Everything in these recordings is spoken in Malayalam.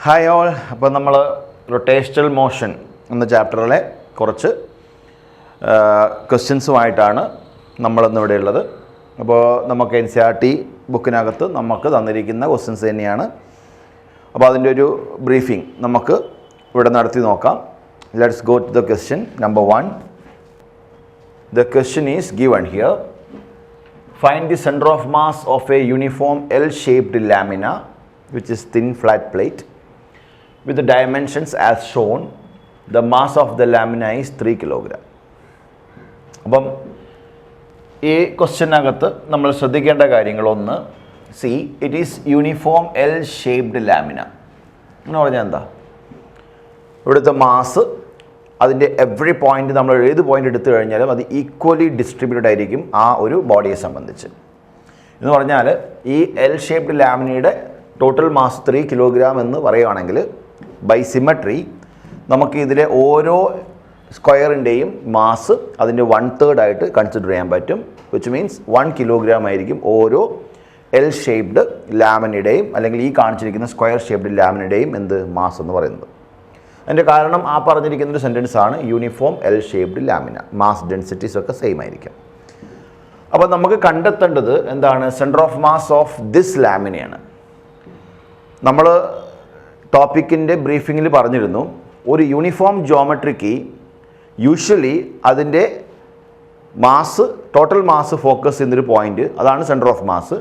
Hi all. അപ്പോൾ നമ്മൾ റൊട്ടേഷണൽ മോഷൻ എന്ന ചാപ്റ്ററിലെ കുറച്ച് ക്വസ്റ്റ്യൻസുമായിട്ടാണ് നമ്മളിന്നിവിടെ ഉള്ളത്. അപ്പോൾ നമുക്ക് NCERT ബുക്കിനകത്ത് നമുക്ക് തന്നിരിക്കുന്ന ക്വസ്റ്റ്യൻസ് തന്നെയാണ്. അപ്പോൾ അതിൻ്റെ ഒരു ബ്രീഫിംഗ് നമുക്ക് ഇവിടെ നടത്തി നോക്കാം. Let's go to the question number 1. The question is given here. Find the center of mass of a uniform L-shaped lamina, which is thin flat plate, with the dimensions as shown. The mass of the lamina is 3 kg. അപ്പം ഈ ക്വസ്റ്റ്യനകത്ത് നമ്മൾ ശ്രദ്ധിക്കേണ്ട കാര്യങ്ങളൊന്ന്, see it is uniform L-shaped lamina എന്ന് പറഞ്ഞാൽ എന്താ? ഇവിടുത്തെ മാസ് അതിൻ്റെ എവറി പോയിന്റ് നമ്മൾ ഏത് പോയിന്റ് എടുത്തു കഴിഞ്ഞാലും അത് ഈക്വലി ഡിസ്ട്രിബ്യൂട്ടഡ് ആയിരിക്കും ആ ഒരു ബോഡിയെ സംബന്ധിച്ച്. എന്ന് പറഞ്ഞാൽ ഈ L-shaped ലാമിനയുടെ ടോട്ടൽ മാസ് 3 kg എന്ന് പറയുകയാണെങ്കിൽ ബൈ സിമട്രി നമുക്ക് ഇതിലെ ഓരോ സ്ക്വയറിൻ്റെയും മാസ് അതിൻ്റെ 1/3 ആയിട്ട് കൺസിഡർ ചെയ്യാൻ പറ്റും. വിച്ച് മീൻസ് 1 kg ആയിരിക്കും ഓരോ L-shaped ലാമിനയുടെയും അല്ലെങ്കിൽ ഈ കാണിച്ചിരിക്കുന്ന സ്ക്വയർ ഷേപ്ഡ് ലാമിനയുടെയും എന്ത് മാസ് എന്ന് പറയുന്നത്. അതിൻ്റെ കാരണം ആ പറഞ്ഞിരിക്കുന്നൊരു സെൻറ്റൻസ് ആണ് uniform L-shaped lamina. Mass densities ഒക്കെ സെയിം ആയിരിക്കും. അപ്പോൾ നമുക്ക് കണ്ടെത്തേണ്ടത് എന്താണ്? Centre of mass of this ലാമിനയാണ്. നമ്മൾ ടോപ്പിക്കിൻ്റെ ബ്രീഫിങ്ങിൽ പറഞ്ഞിരുന്നു, ഒരു യൂണിഫോം ജോമെട്രിക്ക് യൂഷ്വലി അതിൻ്റെ മാസ് ടോട്ടൽ മാസ് ഫോക്കസ് ചെയ്യുന്നൊരു പോയിന്റ്, അതാണ് സെൻറ്റർ ഓഫ് മാസ്.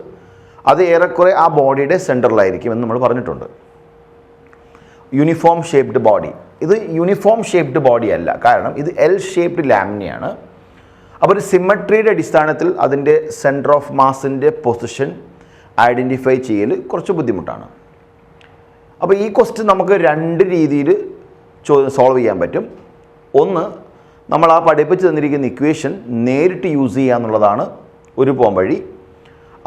അത് ഏറെക്കുറെ ആ ബോഡിയുടെ സെൻറ്ററിലായിരിക്കും എന്ന് നമ്മൾ പറഞ്ഞിട്ടുണ്ട്. യൂണിഫോം ഷേപ്ഡ് ബോഡി, ഇത് യൂണിഫോം ഷേപ്ഡ് ബോഡി അല്ല, കാരണം ഇത് L-shaped ലാമിനയാണ്. അപ്പോൾ ഒരു സിമ്മട്രിയുടെ അടിസ്ഥാനത്തിൽ അതിൻ്റെ സെൻറ്റർ ഓഫ് മാസിൻ്റെ പൊസിഷൻ ഐഡൻറ്റിഫൈ ചെയ്യൽ കുറച്ച് ബുദ്ധിമുട്ടാണ്. അപ്പോൾ ഈ ക്വസ്റ്റ്യൻ നമുക്ക് 2 രീതിയിൽ സോൾവ് ചെയ്യാൻ പറ്റും. ഒന്ന്, നമ്മൾ ആ പഠിപ്പിച്ച് തന്നിരിക്കുന്ന ഇക്വേഷൻ നേരിട്ട് യൂസ് ചെയ്യുക എന്നുള്ളതാണ് ഒരു പോംവഴി.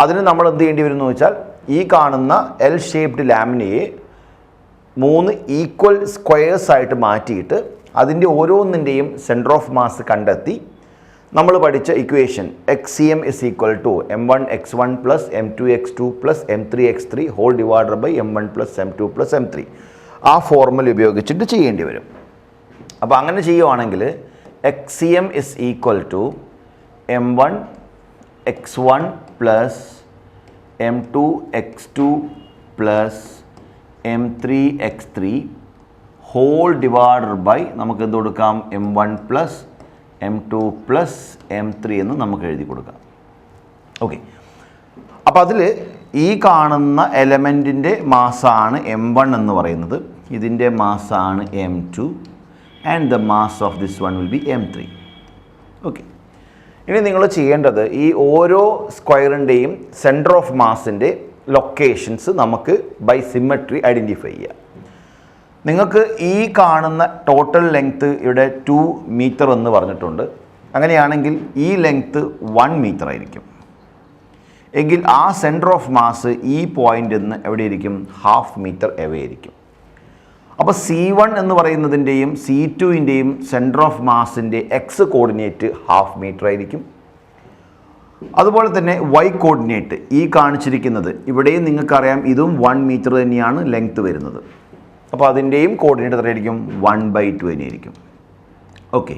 അതിന് നമ്മൾ എന്ത് ചെയ്യേണ്ടി വരും എന്ന് വെച്ചാൽ, ഈ കാണുന്ന L-shaped ലാമിനയെ 3 ഈക്വൽ സ്ക്വയേഴ്സ് ആയിട്ട് മാറ്റിയിട്ട് അതിൻ്റെ ഓരോന്നിൻ്റെയും സെൻറ്റർ ഓഫ് മാസ് കണ്ടെത്തി നമ്മൾ പഠിച്ച equation XCM is equal to m1x1 plus m2x2 plus m3x3 whole divided by m1 plus m2 plus m3 ആ ഫോർമുല ഉപയോഗിച്ചിട്ട് ചെയ്യേണ്ടി വരും. അപ്പോൾ അങ്ങനെ ചെയ്യുവാണെങ്കിൽ XCM is equal to m1x1 plus m2x2 plus m3x3 whole divided by നമുക്ക് എന്ത് കൊടുക്കാം? m1 plus m2 plus m3 എന്ന് നമുക്ക് എഴുതി കൊടുക്കാം. ഓക്കെ, അപ്പോൾ അതിൽ ഈ കാണുന്ന എലമെൻറ്റിൻ്റെ മാസാണ് m1 എന്ന് പറയുന്നത്, ഇതിൻ്റെ മാസാണ് m2 and the mass of this one will be m3. Okay, ഇനി നിങ്ങൾ ചെയ്യേണ്ടത് ഈ ഓരോ സ്ക്വയറിൻ്റെയും സെൻറ്റർ ഓഫ് മാസിൻ്റെ ലൊക്കേഷൻസ് നമുക്ക് ബൈ സിമ്മട്രി ഐഡൻറ്റിഫൈ ചെയ്യാം. നിങ്ങൾക്ക് ഈ കാണുന്ന ടോട്ടൽ ലെങ്ത്ത് ഇവിടെ 2 മീറ്റർ എന്ന് പറഞ്ഞിട്ടുണ്ട്. അങ്ങനെയാണെങ്കിൽ ഈ ലെങ്ത്ത് 1 മീറ്റർ ആയിരിക്കും. എങ്കിൽ ആ സെൻറ്റർ ഓഫ് മാസ് ഈ പോയിൻ്റിൽ നിന്ന് എവിടെ ഇരിക്കും? 1/2 മീറ്റർ എവേ ആയിരിക്കും. അപ്പോൾ C1 എന്ന് പറയുന്നതിൻ്റെയും C2ൻ്റെയും സെൻറ്റർ ഓഫ് മാസിൻ്റെ എക്സ് കോർഡിനേറ്റ് 1/2 മീറ്റർ ആയിരിക്കും. അതുപോലെ തന്നെ Y കോർഡിനേറ്റ് ഈ കാണിച്ചിരിക്കുന്നത് ഇവിടെയും നിങ്ങൾക്കറിയാം, ഇതും 1 മീറ്റർ തന്നെയാണ് ലെങ്ത്ത് വരുന്നത്. അപ്പോൾ അതിൻ്റെയും കോർഡിനേറ്റ് എത്രയായിരിക്കും? 1/2 തന്നെയായിരിക്കും. ഓക്കെ,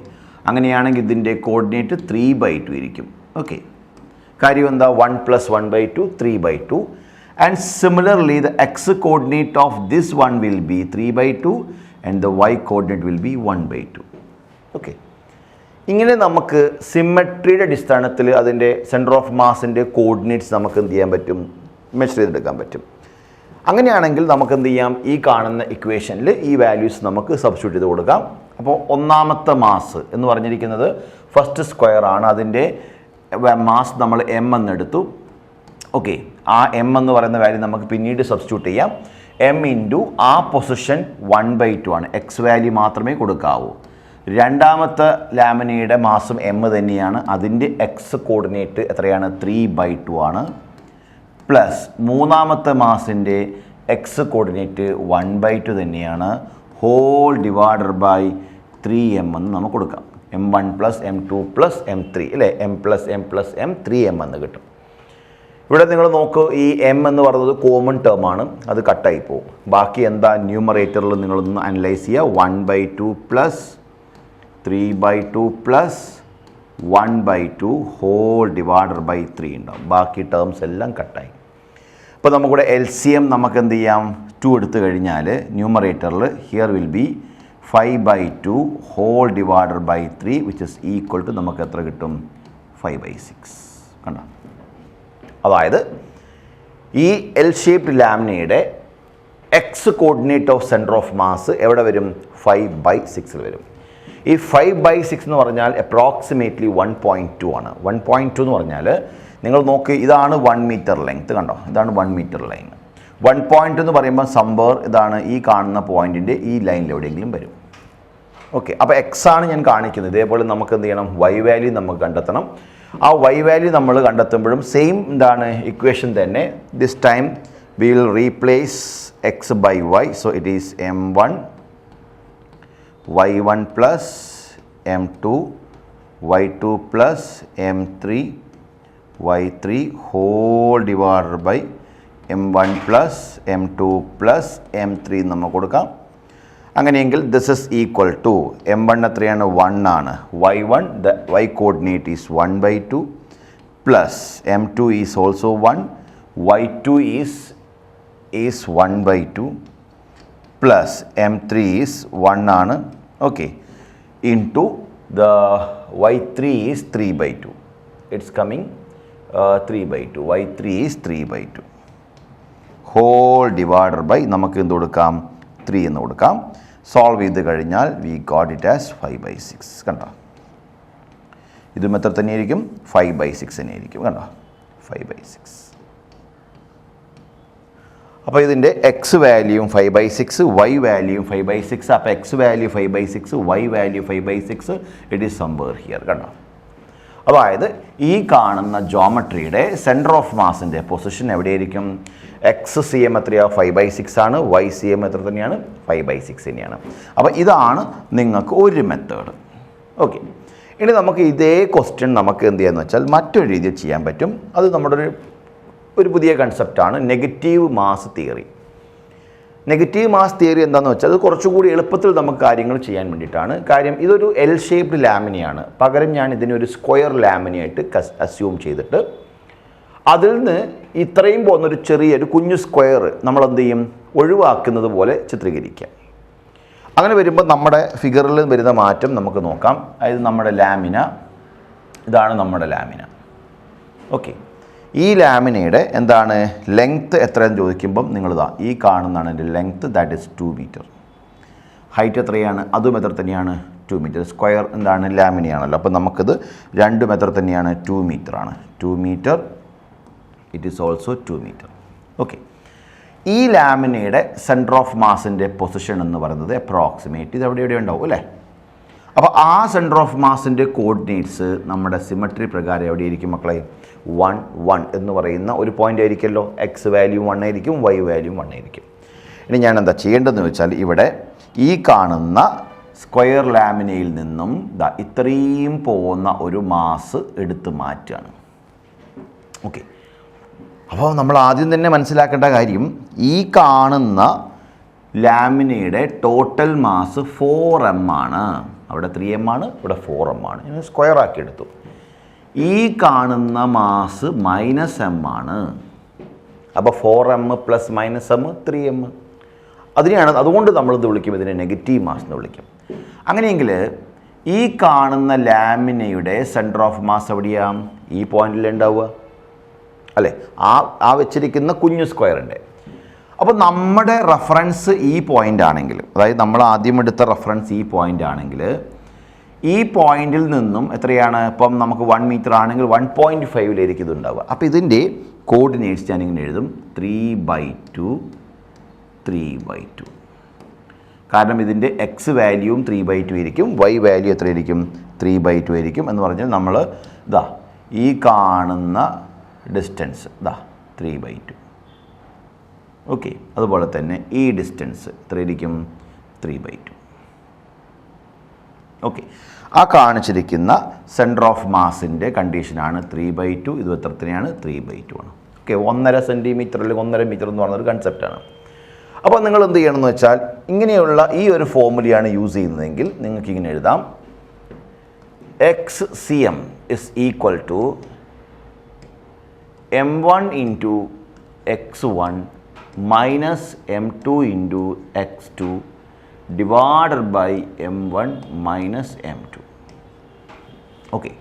അങ്ങനെയാണെങ്കിൽ ഇതിൻ്റെ കോർഡിനേറ്റ് 3/2 ആയിരിക്കും. ഓക്കെ, കാര്യം എന്താ? 1 plus 1/2 3/2. And similarly the X coordinate of this one will be 3/2 and the Y coordinate will be 1/2. Okay, ഇങ്ങനെ നമുക്ക് സിമ്മട്രിയുടെ അടിസ്ഥാനത്തിൽ അതിൻ്റെ സെൻറ്റർ ഓഫ് മാസിൻ്റെ കോർഡിനേറ്റ്സ് നമുക്ക് എന്ത് ചെയ്യാൻ പറ്റും? മെഷർ ചെയ്തെടുക്കാൻ പറ്റും. അങ്ങനെയാണെങ്കിൽ നമുക്ക് എന്ത് ചെയ്യാം? ഈ കാണുന്ന ഇക്വേഷനിൽ ഈ വാല്യൂസ് നമുക്ക് സബ്സ്റ്റിറ്റ്യൂട്ട് ചെയ്ത് കൊടുക്കാം. അപ്പോൾ ഒന്നാമത്തെ മാസ് എന്ന് പറഞ്ഞിരിക്കുന്നത് ഫസ്റ്റ് സ്ക്വയർ ആണ്, അതിൻ്റെ മാസ് നമ്മൾ m എന്നെടുത്തു. ഓക്കെ, ആ m എന്ന് പറയുന്ന വാല്യൂ നമുക്ക് പിന്നീട് സബ്സ്റ്റിറ്റ്യൂട്ട് ചെയ്യാം. m ഇൻറ്റു ആ പൊസിഷൻ 1/2 ആണ്, എക്സ് വാല്യൂ മാത്രമേ കൊടുക്കാവൂ. രണ്ടാമത്തെ ലാമിനയുടെ മാസും m തന്നെയാണ്, അതിൻ്റെ എക്സ് കോർഡിനേറ്റ് എത്രയാണ്? 3/2 ആണ്. പ്ലസ് മൂന്നാമത്തെ മാസിൻ്റെ എക്സ് കോർഡിനേറ്റ് 1/2 തന്നെയാണ്, ഹോൾ ഡിവൈഡഡ് ബൈ 3m എന്ന് നമുക്ക് കൊടുക്കാം. m1 plus m2 plus m3 അല്ലേ? m plus m plus m 3m എന്ന് കിട്ടും. ഇവിടെ നിങ്ങൾ നോക്കൂ, ഈ എം എന്ന് പറയുന്നത് കോമൺ ടേം ആണ്, അത് കട്ടായി പോകും. ബാക്കി എന്താ ന്യൂമറേറ്ററിൽ നിങ്ങളൊന്ന് അനലൈസ് ചെയ്യുക. 1/2 plus 3/2 plus 1/2 whole divided by 3 ഉണ്ടാവും. ബാക്കി ടേംസ് എല്ലാം കട്ടായി. ഇപ്പോൾ നമുക്കിവിടെ LCM നമുക്ക് എന്ത് ചെയ്യാം, 2 എടുത്തു കഴിഞ്ഞാൽ ന്യൂമറേറ്ററിൽ here will be 5/2 whole divided by 3 which is equal to നമുക്ക് എത്ര കിട്ടും, 5/6. കണ്ടോ? അതായത് ഈ എൽ ഷേപ്ഡ് ലാമിനയുടെ x coordinate of centre of mass എവിടെ വരും, 5/6 വരും. ഈ 5/6 എന്ന് പറഞ്ഞാൽ അപ്രോക്സിമേറ്റ്ലി 1.2 ആണ്. 1.2 എന്ന് പറഞ്ഞാൽ നിങ്ങൾ നോക്ക്, ഇതാണ് 1 മീറ്റർ ലെങ്ത്. കണ്ടോ, ഇതാണ് 1 മീറ്റർ ലൈൻ. 1 എന്ന് പറയുമ്പോൾ സംബർ ഇതാണ് ഈ കാണുന്ന പോയിന്റിൻ്റെ ഈ ലൈനിൽ എവിടെയെങ്കിലും വരും. ഓക്കെ, അപ്പോൾ എക്സ് ആണ് ഞാൻ കാണിക്കുന്നത്. ഇതേപോലെ നമുക്ക് എന്ത് ചെയ്യണം, വൈ വാല്യൂ നമുക്ക് കണ്ടെത്തണം. ആ വൈ വാല്യൂ നമ്മൾ കണ്ടെത്തുമ്പോഴും സെയിം എന്താണ് ഇക്വേഷൻ തന്നെ. This time we will replace x by y. So it is m1 y1 plus m2 y2 plus m3 y3 whole divided by m1 plus m2 plus m3 നമുക്ക് കൊടുക്കാം. അങ്ങനെയെങ്കിൽ this is equal to m1 എത്രയാണ്, 1 ആണ്. y1 the y coordinate is 1/2 plus m2 is also 1, y2 is 1/2 plus m3 is 1 ആണ്. Okay, into the y3 is 3/2. It's coming 3/2. y3 is 3/2 whole divided by നമുക്ക് എന്ത് കൊടുക്കാം, 3 എന്ന് കൊടുക്കാം. സോൾവ് ചെയ്ത് കഴിഞ്ഞാൽ വി ഗോട്ട് ഇറ്റ് ആസ് 5/6. കണ്ടോ, ഇതും എത്ര തന്നെയായിരിക്കും, 5/6 തന്നെയായിരിക്കും. കണ്ടോ, 5/6. അപ്പോൾ ഇതിൻ്റെ എക്സ് വാല്യൂയും 5/6, വൈ വാല്യൂയും 5/6. അപ്പോൾ x value 5/6, y value 5/6. It is somewhere here. കണ്ടോ, അതായത് ഈ കാണുന്ന ജോമെട്രിയുടെ സെൻറ്റർ ഓഫ് മാസിൻ്റെ പൊസിഷൻ എവിടെയായിരിക്കും, എക്സ് സി എം എത്രയാണ്, 5/6 ആണ്. വൈ സി എം എത്ര തന്നെയാണ്, 5/6 തന്നെയാണ്. അപ്പോൾ ഇതാണ് നിങ്ങൾക്ക് ഒരു മെത്തേഡ്. ഓക്കെ, ഇനി നമുക്ക് ഇതേ ക്വസ്റ്റ്യൻ നമുക്ക് എന്ത് ചെയ്യാന്ന് വെച്ചാൽ മറ്റൊരു രീതിയിൽ ചെയ്യാൻ പറ്റും. അത് നമ്മുടെ ഒരു പുതിയ കൺസെപ്റ്റാണ്, negative mass theory. Negative mass theory എന്താണെന്ന് വെച്ചാൽ അത് കുറച്ചുകൂടി എളുപ്പത്തിൽ നമുക്ക് കാര്യങ്ങൾ ചെയ്യാൻ വേണ്ടിയിട്ടാണ്. കാര്യം ഇതൊരു എൽ ഷേപ്ഡ് ലാമിനയാണ്, പകരം ഞാൻ ഇതിനൊരു സ്ക്വയർ ലാമിനയായിട്ട് അസ്യൂം ചെയ്തിട്ട് അതിൽ നിന്ന് ഇത്രയും പോകുന്നൊരു ചെറിയൊരു കുഞ്ഞു സ്ക്വയർ നമ്മൾ എന്ത് ചെയ്യും, ഒഴിവാക്കുന്നത് പോലെ ചിത്രീകരിക്കാം. അങ്ങനെ വരുമ്പോൾ നമ്മുടെ ഫിഗറിൽ വരുന്ന മാറ്റം നമുക്ക് നോക്കാം. അതായത് നമ്മുടെ ലാമിന, ഇതാണ് നമ്മുടെ ലാമിന. ഓക്കെ, ഈ ലാമിനയുടെ എന്താണ് ലെങ്ത്ത് എത്രയെന്ന് ചോദിക്കുമ്പം നിങ്ങളിതാ ഈ കാണുന്നതാണ് എൻ്റെ length, that is 2 metre. Height എത്രയാണ്, അതും എത്ര തന്നെയാണ്, 2 മീറ്റർ. സ്ക്വയർ എന്താണ് ലാമിനയാണല്ലോ, അപ്പോൾ നമുക്കിത് രണ്ടും എത്ര തന്നെയാണ്, 2 മീറ്ററാണ്. 2 metre, it is also 2 metre. Okay, ഈ ലാമിനയുടെ സെൻറ്റർ ഓഫ് മാസിൻ്റെ പൊസിഷൻ എന്ന് പറയുന്നത് അപ്രോക്സിമേറ്റ് ഇത് എവിടെ ഉണ്ടാവും അല്ലേ. അപ്പോൾ ആ സെൻറ്റർ ഓഫ് മാസിൻ്റെ കോർഡിനേറ്റ്സ് നമ്മുടെ സിമട്രി പ്രകാരം എവിടെയായിരിക്കും മക്കളെ, 1 1 എന്ന് പറയുന്ന ഒരു പോയിൻ്റ് ആയിരിക്കുമല്ലോ. എക്സ് വാല്യൂ 1 ആയിരിക്കും, വൈ വാല്യൂ 1 ആയിരിക്കും. ഇനി ഞാൻ എന്താ ചെയ്യേണ്ടതെന്ന് വെച്ചാൽ ഇവിടെ ഈ കാണുന്ന സ്ക്വയർ ലാമിനയിൽ നിന്നും ഇത്രയും പോകുന്ന ഒരു മാസ് എടുത്ത് മാറ്റുകയാണ്. ഓക്കെ, അപ്പോൾ നമ്മൾ ആദ്യം തന്നെ മനസ്സിലാക്കേണ്ട കാര്യം, ഈ കാണുന്ന ലാമിനയുടെ ടോട്ടൽ മാസ് 4m ആണ്. അവിടെ 3m ആണ്, ഇവിടെ 4m ആണ്. ഞാൻ സ്ക്വയർ ആക്കി എടുത്തു. ഈ കാണുന്ന മാസ് -m ആണ്. അപ്പോൾ 4m പ്ലസ് -m 3m. അതിനെയാണ്, അതുകൊണ്ട് നമ്മളിത് വിളിക്കും, ഇതിനെ നെഗറ്റീവ് മാസ് എന്ന് വിളിക്കും. അങ്ങനെയെങ്കിൽ ഈ കാണുന്ന ലാമിനയുടെ സെൻറ്റർ ഓഫ് മാസ് എവിടെയാണ്, ഈ പോയിന്റിൽ ഉണ്ടാവുക അല്ലേ, ആ വെച്ചിരിക്കുന്ന കുഞ്ഞു സ്ക്വയറിൻ്റെ. അപ്പോൾ നമ്മുടെ റെഫറൻസ് ഈ പോയിൻ്റ് ആണെങ്കിൽ, അതായത് നമ്മൾ ആദ്യം എടുത്ത റെഫറൻസ് ഈ പോയിൻ്റ് ആണെങ്കിൽ, ഈ പോയിന്റിൽ നിന്നും എത്രയാണ്, ഇപ്പം നമുക്ക് 1 മീറ്റർ ആണെങ്കിൽ 1.5 ഇതുണ്ടാവുക. അപ്പോൾ ഇതിൻ്റെ കോർഡിനേറ്റ്സ് ഞാനിങ്ങനെ എഴുതും, 3/2 3/2. കാരണം ഇതിൻ്റെ എക്സ് വാല്യൂവും 3/2 ആയിരിക്കും, വൈ വാല്യൂ എത്രയായിരിക്കും, 3/2 ആയിരിക്കും. എന്ന് പറഞ്ഞാൽ നമ്മൾ ഇതാ ഈ കാണുന്ന ഡിസ്റ്റൻസ് 3/2. ഓക്കെ, അതുപോലെ തന്നെ ഈ ഡിസ്റ്റൻസ് എത്രയായിരിക്കും, 3/2. ഓക്കെ, ആ കാണിച്ചിരിക്കുന്ന സെൻറ്റർ ഓഫ് മാസിൻ്റെ കണ്ടീഷനാണ് 3/2. ഇത് എത്ര തന്നെയാണ്, 3/2 ആണ്. ഓക്കെ, 1.5 സെൻറ്റിമീറ്റർ അല്ലെങ്കിൽ 1.5 മീറ്റർ എന്ന് പറയുന്നൊരു കൺസെപ്റ്റാണ്. അപ്പോൾ നിങ്ങൾ എന്ത് ചെയ്യണമെന്ന് വെച്ചാൽ ഇങ്ങനെയുള്ള ഈ ഒരു ഫോർമുലയാണ് യൂസ് ചെയ്യുന്നതെങ്കിൽ നിങ്ങൾക്ക് ഇങ്ങനെ എഴുതാം, XCM is equal to M1 into X1 minus M2 into X2 divided by M1 minus M2. Okay,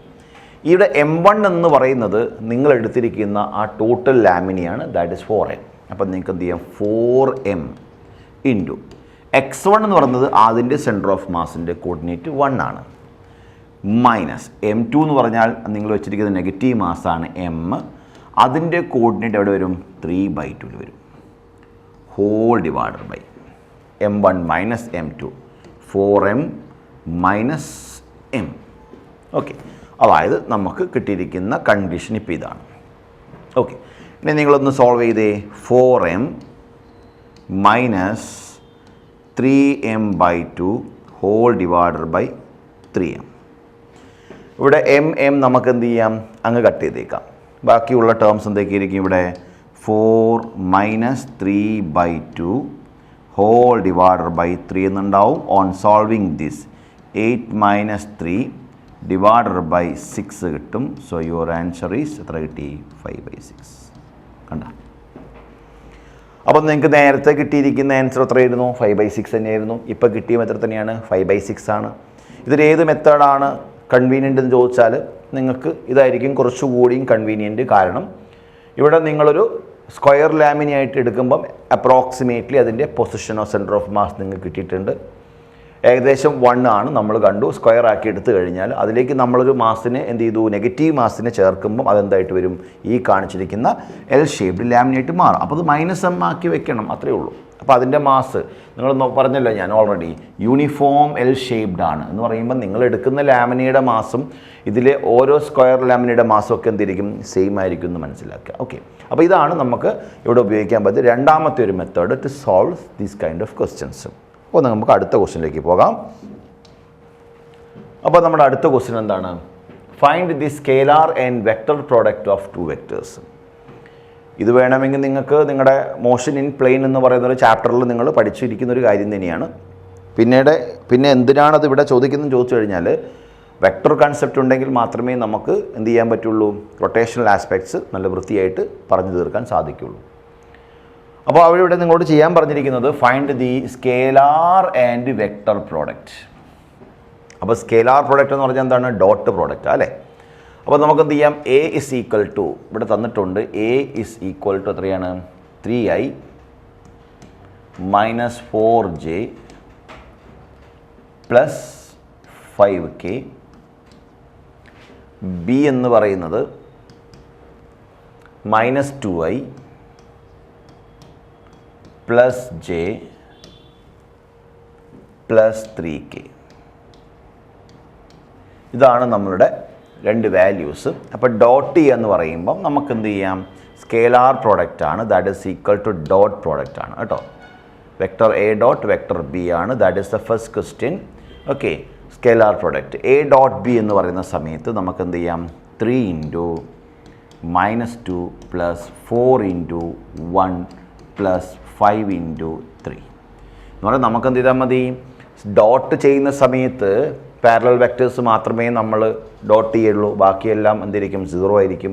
ഇവിടെ M1 എന്ന് പറയുന്നത് നിങ്ങൾ എടുത്തിരിക്കുന്ന ആ ടോട്ടൽ ലാമിനെയാണ്, ദാറ്റ് ഇസ് 4M. അപ്പം നിങ്ങൾക്ക് എന്ത് ചെയ്യാം, 4M ഇൻറ്റു X1 എന്ന് പറയുന്നത് അതിൻ്റെ സെൻറ്റർ ഓഫ് മാസിൻ്റെ കോർഡിനേറ്റ് 1 ആണ്, മൈനസ് M2 എന്ന് പറഞ്ഞാൽ നിങ്ങൾ വെച്ചിരിക്കുന്നത് നെഗറ്റീവ് മാസാണ് M, അതിൻ്റെ കോർഡിനേറ്റ് എവിടെ വരും, 3/2 വരും, whole divided by M1 minus M2, 4M minus M. Okay, അതായത് നമുക്ക് കിട്ടിയിരിക്കുന്ന കണ്ടീഷൻ ഇപ്പോൾ ഇതാണ്. ഓക്കെ, ഇനി നിങ്ങളൊന്ന് സോൾവ് ചെയ്തേ. 4M minus 3M/2 whole divided by 3M. ഇവിടെ M നമുക്ക് എന്ത് ചെയ്യാം, അങ്ങ് കട്ട് ചെയ്തേക്കാം. ബാക്കിയുള്ള ടേംസ് എന്തൊക്കെയായിരിക്കും ഇവിടെ, 4 മൈനസ് 3/2 ഹോൾ ഡിവൈഡഡ് ബൈ 3 എന്നുണ്ടാവും. On solving this 8 minus 3 divided by 6 കിട്ടും. സോ യുവർ ആൻസർ ഈസ് എത്ര കിട്ടി, 5/6. കണ്ട, അപ്പോൾ നിങ്ങൾക്ക് നേരത്തെ കിട്ടിയിരിക്കുന്ന ആൻസർ എത്രയായിരുന്നു, 5/6 തന്നെയായിരുന്നു. ഇപ്പോൾ കിട്ടിയ മെത്തേഡ് തന്നെയാണ്, 5/6 ആണ്. ഇതിലേത് മെത്തേഡാണ് കൺവീനിയൻ്റ് എന്ന് ചോദിച്ചാൽ നിങ്ങൾക്ക് ഇതായിരിക്കും കുറച്ചുകൂടിയും കൺവീനിയൻറ്റ്. കാരണം ഇവിടെ നിങ്ങളൊരു സ്ക്വയർ ലാമിനായിട്ട് എടുക്കുമ്പം അപ്രോക്സിമേറ്റ്ലി അതിൻ്റെ position of centre of mass നിങ്ങൾക്ക് കിട്ടിയിട്ടുണ്ട്. ഏകദേശം 1 ആണ് നമ്മൾ കണ്ടു. സ്ക്വയർ ആക്കി എടുത്തു കഴിഞ്ഞാൽ അതിലേക്ക് നമ്മളൊരു മാസിനെ എന്ത് ചെയ്തു, നെഗറ്റീവ് മാസിനെ ചേർക്കുമ്പം അതെന്തായിട്ട് വരും, ഈ കാണിച്ചിരിക്കുന്ന L ഷേപ്ഡ് ലാമിനായിട്ട് മാറും. അപ്പോൾ അത് -M ആക്കി വെക്കണം, അത്രയേ ഉള്ളൂ. അപ്പോൾ അതിൻ്റെ മാസ് നിങ്ങൾ പറഞ്ഞല്ലോ ഞാൻ ഓൾറെഡി, യൂണിഫോം L ഷേപ്ഡ് ആണ് എന്ന് പറയുമ്പോൾ നിങ്ങൾ എടുക്കുന്ന ലാമിനയുടെ മാസും ഇതിലെ ഓരോ സ്ക്വയർ ലാമിനയുടെ മാസും ഒക്കെ എന്തിരിക്കും, സെയിം ആയിരിക്കും എന്ന് മനസ്സിലാക്കുക. ഓക്കെ, അപ്പോൾ ഇതാണ് നമുക്ക് ഇവിടെ ഉപയോഗിക്കാൻ പറ്റിയ രണ്ടാമത്തെ ഒരു method to solve these kind of questions. അപ്പോൾ നമുക്ക് അടുത്ത ക്വസ്റ്റ്യനിലേക്ക് പോകാം. അപ്പോൾ നമ്മുടെ അടുത്ത ക്വസ്റ്റ്യൻ എന്താണ്, find the scalar and vector product of 2 vectors. ഇത് വേണമെങ്കിൽ നിങ്ങൾക്ക് നിങ്ങളുടെ മോഷൻ ഇൻ പ്ലെയിൻ എന്ന് പറയുന്ന ഒരു ചാപ്റ്ററിൽ നിങ്ങൾ പഠിച്ചിരിക്കുന്ന ഒരു കാര്യം തന്നെയാണ്. പിന്നെ എന്തിനാണത് ഇവിടെ ചോദിക്കുന്നതെന്ന് ചോദിച്ചു കഴിഞ്ഞാൽ, വെക്റ്റർ കൺസെപ്റ്റ് ഉണ്ടെങ്കിൽ മാത്രമേ നമുക്ക് എന്ത് ചെയ്യാൻ പറ്റുള്ളൂ, റൊട്ടേഷണൽ ആസ്പെക്ട്സ് നല്ല വൃത്തിയായിട്ട് പറഞ്ഞു തീർക്കാൻ സാധിക്കുള്ളൂ. അപ്പോൾ അവിടെ നിങ്ങളോട് ചെയ്യാൻ പറഞ്ഞിരിക്കുന്നത് find the scalar and vector product. അപ്പോൾ സ്കേലാർ പ്രോഡക്റ്റ് എന്ന് പറഞ്ഞാൽ എന്താണ്, ഡോട്ട് പ്രോഡക്റ്റ് അല്ലേ. അപ്പോൾ നമുക്ക് എന്ത് ചെയ്യാം, A ഇസ് ഈക്വൽ ടു, ഇവിടെ തന്നിട്ടുണ്ട് A ഇസ് ഈക്വൽ ടു എത്രയാണ്, 3I minus 4J plus 5K. B എന്ന് പറയുന്നത് minus 2I plus J plus 3K. ഇതാണ് നമ്മളുടെ രണ്ട് വാല്യൂസ്. അപ്പോൾ ഡോട്ട് എന്ന് പറയുമ്പം നമുക്ക് എന്ത് ചെയ്യാം, സ്കേലാർ പ്രോഡക്റ്റ് ആണ്, that is equal two dot product ആണ് കേട്ടോ. Vector A dot vector B ആണ്, that is the first question. Okay, scalar product A dot B എന്ന് പറയുന്ന സമയത്ത് നമുക്ക് എന്ത് ചെയ്യാം, 3 into -2 plus 4 into 1 plus 5 into 3 എന്ന് പറഞ്ഞാൽ നമുക്ക് എന്ത് ചെയ്താൽ മതി, ഡോട്ട് ചെയ്യുന്ന സമയത്ത് പാരലൽ വെക്റ്റേഴ്സ് മാത്രമേ നമ്മൾ ഡോട്ട് ചെയ്യുള്ളൂ, ബാക്കിയെല്ലാം എന്തിരിക്കും, 0 ആയിരിക്കും.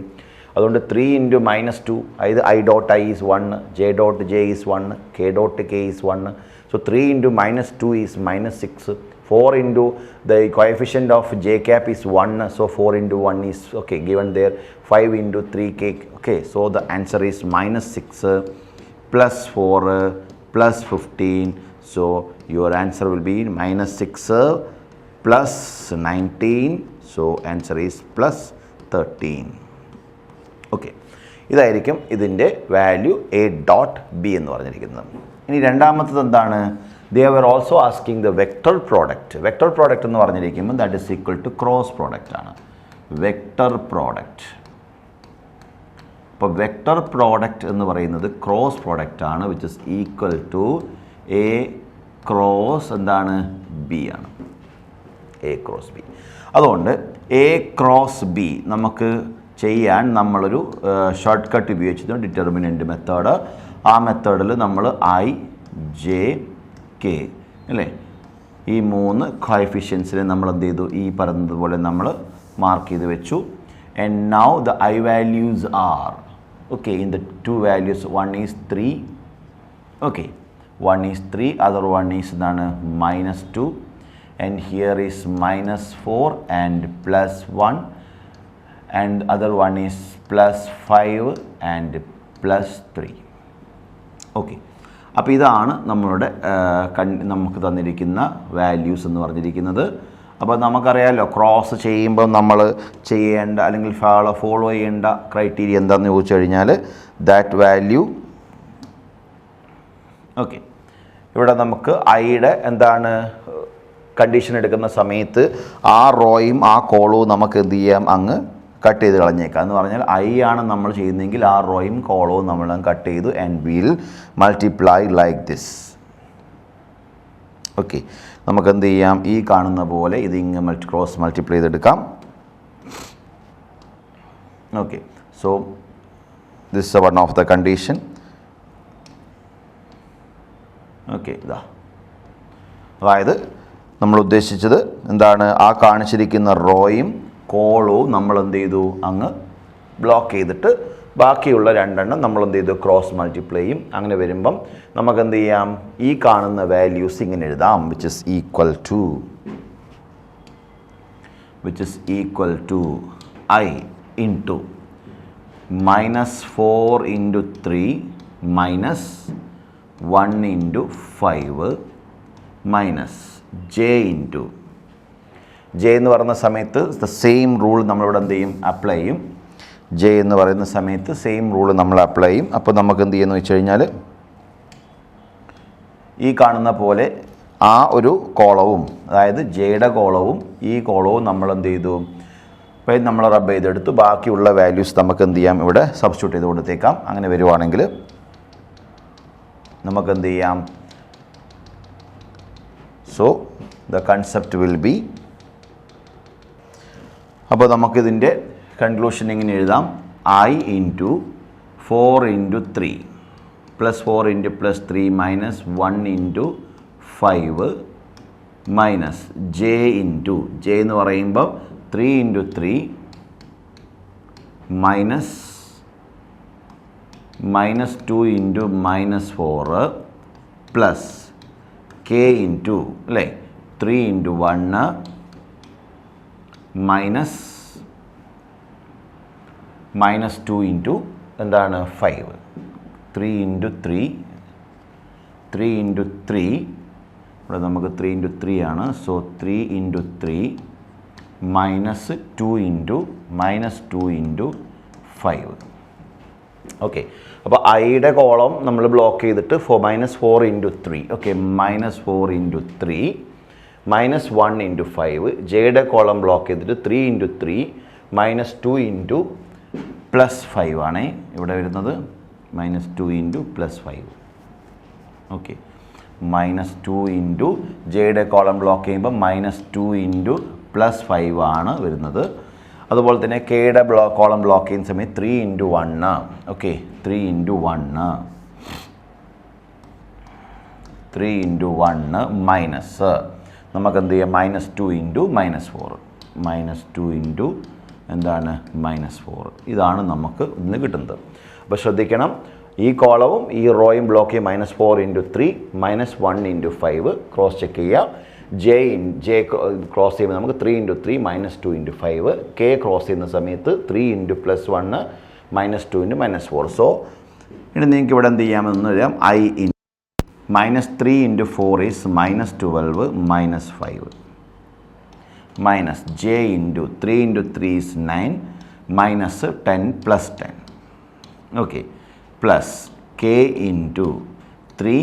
അതുകൊണ്ട് 3 ഇൻറ്റു -2, അതായത് I dot I is 1, J dot J is 1, K dot K is 1. So 3 into -2 is -6. 4 into the coefficient of J cap is 1, so 4 into 1 is okay given there. 5 into 3K, okay, so the answer is -6 plus 4 plus 15. So your answer will be -6 plus 19, so answer is plus 13. Okay, ഇതായിരിക്കും ഇതിൻ്റെ വാല്യൂ A ഡോട്ട് B എന്ന് പറഞ്ഞിരിക്കുന്നത്. ഇനി രണ്ടാമത്തത് എന്താണ്, they were also asking the vector product. Vector product എന്ന് പറഞ്ഞിരിക്കുമ്പോൾ that is equal to cross product ആണ്, vector product. അപ്പോൾ vector product എന്ന് പറയുന്നത് cross product ആണ്, which is equal to A cross എന്താണ്, B ആണ്, A cross B. അതുകൊണ്ട് A cross B നമുക്ക് ചെയ്യാൻ നമ്മളൊരു ഷോർട്ട് കട്ട് ഉപയോഗിച്ചിരുന്നു, ഡിറ്റർമിനൻ്റ് മെത്തേഡ്. ആ മെത്തേഡിൽ നമ്മൾ ഐ ജെ കെ അല്ലേ, ഈ 3 കോഎഫിഷ്യൻസിനെ നമ്മൾ എന്ത് ചെയ്തു, ഈ പറഞ്ഞതുപോലെ നമ്മൾ മാർക്ക് ചെയ്ത് വെച്ചു. And now the I values R okay in the 2 values. 1 is 3 okay, 1 is 3, other one is -2, and here is -4 and +1, and other one is +5 and +3 okay. അപ്പോൾ ഇതാണ് നമ്മളുടെ നമുക്ക് തന്നിരിക്കുന്ന വാല്യൂസ് എന്ന് പറഞ്ഞിരിക്കുന്നത്. അപ്പോൾ നമുക്കറിയാമല്ലോ ക്രോസ് ചെയ്യുമ്പോൾ നമ്മൾ ചെയ്യേണ്ട അല്ലെങ്കിൽ ഫോളോ ചെയ്യേണ്ട ക്രൈറ്റീരിയ എന്താണെന്ന് ചോദിച്ചു കഴിഞ്ഞാൽ ദാറ്റ് വാല്യൂ ഓക്കെ. ഇവിടെ നമുക്ക് ഐയുടെ എന്താണ് കണ്ടീഷൻ എടുക്കുന്ന സമയത്ത് ആ റോയും ആ കോളവും നമുക്ക് എന്ത് ചെയ്യാം, അങ്ങ് കട്ട് ചെയ്ത് കളഞ്ഞേക്കാം. എന്ന് പറഞ്ഞാൽ ഐ ആണ് നമ്മൾ ചെയ്യുന്നതെങ്കിൽ ആ റോയും കോളവും നമ്മൾ കട്ട് ചെയ്തു and will multiply like this okay. നമുക്ക് എന്ത് ചെയ്യാം, ഈ കാണുന്ന പോലെ ഇത് ഇങ്ങ് ക്രോസ് മൾട്ടിപ്ലൈ ചെയ്തെടുക്കാം okay. So this is one of the condition okay. ഇതാ അതായത് നമ്മൾ ഉദ്ദേശിച്ചത് എന്താണ്, ആ കാണിച്ചിരിക്കുന്ന റോയും കോളവും നമ്മൾ എന്ത് ചെയ്തു, അങ്ങ് ബ്ലോക്ക് ചെയ്തിട്ട് ബാക്കിയുള്ള 2 എണ്ണം നമ്മൾ എന്ത് ചെയ്തു, ക്രോസ് മൾട്ടിപ്ലൈ ചെയ്യും. അങ്ങനെ വരുമ്പം നമുക്ക് എന്ത് ചെയ്യാം, ഈ കാണുന്ന വാല്യൂസ് ഇങ്ങനെ എഴുതാം, which is equal to i into -4 × 3 -1 × 5 minus j into j എന്ന് പറയുന്ന സമയത്ത് ദ സെയിം റൂൾ നമ്മളിവിടെ എന്ത് ചെയ്യും, അപ്ലൈ ചെയ്യും. ജെ എന്ന് പറയുന്ന സമയത്ത് സെയിം റൂൾ നമ്മൾ അപ്ലൈ ചെയ്യും. അപ്പോൾ നമുക്ക് എന്ത് ചെയ്യുന്നു വെച്ച് കഴിഞ്ഞാൽ ഈ കാണുന്ന പോലെ ആ ഒരു കോളവും, അതായത് ജെയുടെ കോളവും ഈ കോളവും നമ്മൾ എന്ത് ചെയ്തു, അപ്പോൾ നമ്മൾ റബ്ബ് ചെയ്തെടുത്തു. ബാക്കിയുള്ള വാല്യൂസ് നമുക്ക് എന്ത് ചെയ്യാം, ഇവിടെ സബ്സ്റ്റിറ്റ്യൂട്ട് ചെയ്ത് കൊടുത്തേക്കാം. അങ്ങനെ വരുവാണെങ്കിൽ നമുക്ക് എന്ത് ചെയ്യാം, so the concept will be, അപ്പോൾ നമുക്കിതിൻ്റെ കൺക്ലൂഷൻ ഇങ്ങനെ എഴുതാം, I into 4 × 3 +4 × +3 -1 × 5 minus j into j എന്ന് പറയുമ്പോൾ 3 × 3 -2 × -4 പ്ലസ് കെ ഇൻറ്റു അല്ലേ 3 × 1 -2 × എന്താണ് 5 3 × 3 ഇവിടെ നമുക്ക് 3 × 3 ആണ്. So 3 × 3 -2 × -5 okay. അപ്പോൾ ഐയുടെ കോളം നമ്മൾ ബ്ലോക്ക് ചെയ്തിട്ട് -4 × 3 ഓക്കെ, -4 × 3 -1 × 5. ജെയുടെ കോളം ബ്ലോക്ക് ചെയ്തിട്ട് 3 × 3 -2 × +5 ആണ് ഇവിടെ വരുന്നത്, -2 × +5 ഓക്കെ. -2 × ജെയുടെ കോളം ബ്ലോക്ക് ചെയ്യുമ്പോൾ -2 × +5 ആണ് വരുന്നത്. അതുപോലെ തന്നെ കെയുടെ കോളം ബ്ലോക്ക് ചെയ്യുന്ന സമയത്ത് 3 × 1 ഓക്കെ, 3 × 1 മൈനസ് നമുക്ക് എന്ത് ചെയ്യാം, -2 × -4 -2 × എന്താണ് -4. ഇതാണ് നമുക്ക് ഇന്ന് കിട്ടുന്നത്. അപ്പോൾ ശ്രദ്ധിക്കണം, ഈ കോളവും ഈ റോയും ബ്ലോക്ക് ചെയ്യും -4 × 3 -1 × 5 ക്രോസ് ചെക്ക് ചെയ്യുക. ജെ ക്രോസ് ചെയ്യുമ്പോൾ നമുക്ക് 3 × 3 -2 × 5. കെ ക്രോസ് ചെയ്യുന്ന സമയത്ത് 3 × +1 -2 × -4. സോ ഇനി നിങ്ങൾക്ക് ഇവിടെ എന്ത് ചെയ്യാമെന്ന് പറയാം, I in -3 × 4 is -12 -5 minus j into 3 × 3 is 9 minus 10 plus 10 okay plus k into 3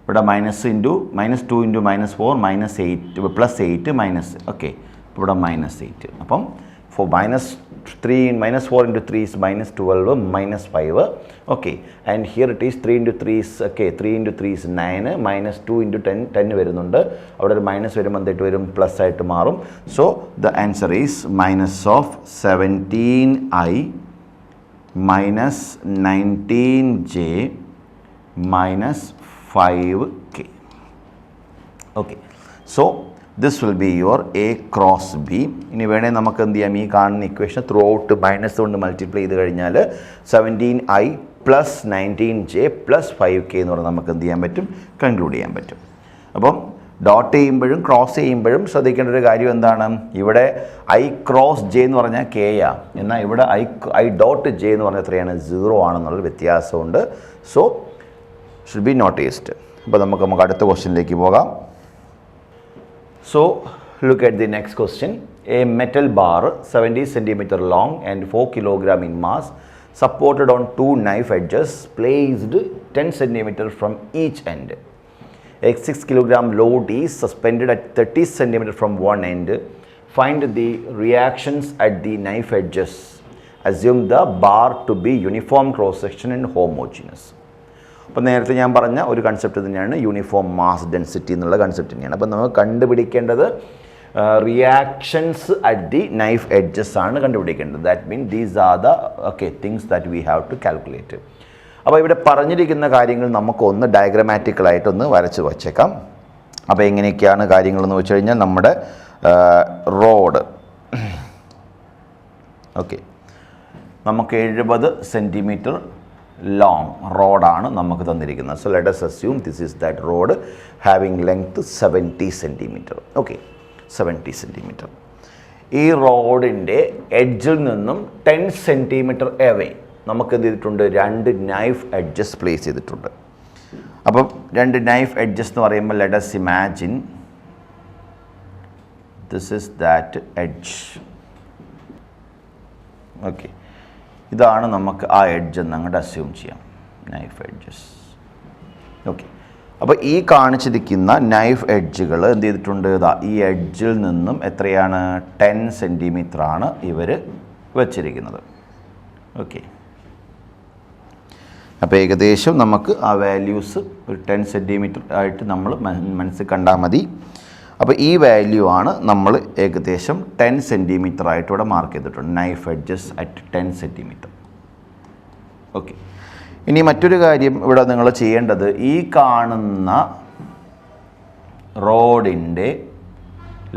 ഇവിടെ -2 × -4 -8 plus 8 minus okay ഇവിടെ -8 അപ്പം minus 4 into 3 is minus 12, minus 5. Okay, and here it is 3 into 3 is, okay, 3 into 3 is 9, minus 2 into 10 വരുന്നുണ്ട്. അവിടെ ഒരു മൈനസ് വരുമ്പോൾ എന്തിട്ട് വരും, പ്ലസ് ആയിട്ട് മാറും. So the answer is minus of 17i minus 19j minus 5k. Okay, so this will be your A cross B. ഇനി വേണേൽ നമുക്ക് എന്ത് ചെയ്യാം, ഈ കാണുന്ന ഇക്വേഷൻ ത്രൂ ഔട്ട് മൈനസ് കൊണ്ട് മൾട്ടിപ്ലൈ ചെയ്ത് കഴിഞ്ഞാൽ 17i plus 19j plus 5k എന്ന് പറഞ്ഞാൽ നമുക്ക് എന്ത് ചെയ്യാൻ പറ്റും, കൺക്ലൂഡ് ചെയ്യാൻ പറ്റും. അപ്പം ഡോട്ട് ചെയ്യുമ്പോഴും ക്രോസ് ചെയ്യുമ്പോഴും ശ്രദ്ധിക്കേണ്ട ഒരു കാര്യം എന്താണ്, ഇവിടെ ഐ ക്രോസ് ജെ എന്ന് പറഞ്ഞാൽ കെ ആ, എന്നാൽ ഇവിടെ ഐ ഡോട്ട് ജെ എന്ന് പറഞ്ഞാൽ എത്രയാണ്, 0 ആണെന്നുള്ളൊരു വ്യത്യാസമുണ്ട്. So should be noticed. അപ്പോൾ നമുക്ക് അടുത്ത ക്വസ്റ്റ്യനിലേക്ക് പോകാം. So look at the next question. A metal bar 70 cm long and 4 kg in mass supported on 2 knife edges placed 10 cm from each end. A 6 kg load is suspended at 30 cm from one end. Find the reactions at the knife edges. Assume the bar to be uniform cross section and homogeneous. അപ്പോൾ നേരത്തെ ഞാൻ പറഞ്ഞ ഒരു കൺസെപ്റ്റ് തന്നെയാണ് യൂണിഫോം മാസ് ഡെൻസിറ്റി എന്നുള്ള കൺസെപ്റ്റ് തന്നെയാണ്. അപ്പോൾ നമുക്ക് കണ്ടുപിടിക്കേണ്ടത് reactions at the knife edges ആണ് കണ്ടുപിടിക്കേണ്ടത്. That mean these are the things that we have to calculate. അപ്പോൾ ഇവിടെ പറഞ്ഞിരിക്കുന്ന കാര്യങ്ങൾ നമുക്കൊന്ന് ഡയഗ്രമാറ്റിക്കലായിട്ടൊന്ന് വരച്ച് വച്ചേക്കാം. അപ്പോൾ എങ്ങനെയൊക്കെയാണ് കാര്യങ്ങളെന്ന് വെച്ച് കഴിഞ്ഞാൽ നമ്മുടെ റോഡ്, ഓക്കെ, നമുക്ക് 70 സെൻറ്റിമീറ്റർ ലോങ് റോഡാണ് നമുക്ക് തന്നിരിക്കുന്നത്. So let us assume this is that road having length 70 centimeter. Okay, 70 centimeter. ഈ റോഡിൻ്റെ എഡ്ജിൽ നിന്നും 10 centimeter എവേ നമുക്ക് എന്ത് ചെയ്തിട്ടുണ്ട്, 2 നൈഫ് എഡ്ജസ് പ്ലേസ് ചെയ്തിട്ടുണ്ട്. അപ്പം 2 നൈഫ് എഡ്ജസ് എന്ന് പറയുമ്പോൾ let us imagine this is that edge. Okay, ഇതാണ് നമുക്ക് ആ എഡ്ജ് എന്ന് അങ്ങോട്ട് അസ്യൂം ചെയ്യാം, നൈഫ് എഡ്ജസ്. ഓക്കെ, അപ്പോൾ ഈ കാണിച്ചിരിക്കുന്ന നൈഫ് എഡ്ജുകൾ എന്ത് ചെയ്തിട്ടുണ്ട്, ഈ എഡ്ജിൽ നിന്നും എത്രയാണ്, 10 centimeter ആണ് ഇവർ വച്ചിരിക്കുന്നത്. ഓക്കെ, അപ്പോൾ ഏകദേശം നമുക്ക് ആ വാല്യൂസ് ഒരു 10 centimeter ആയിട്ട് നമ്മൾ മനസ്സിൽ കണ്ടാൽ മതി. അപ്പോൾ ഈ വാല്യൂ ആണ് നമ്മൾ ഏകദേശം 10 centimeter ആയിട്ട് ഇവിടെ മാർക്ക് ചെയ്തിട്ടുണ്ട്, knife edges at 10 centimeter. Okay, ഇനി മറ്റൊരു കാര്യം ഇവിടെ നിങ്ങൾ ചെയ്യേണ്ടത്, ഈ കാണുന്ന റോഡിൻ്റെ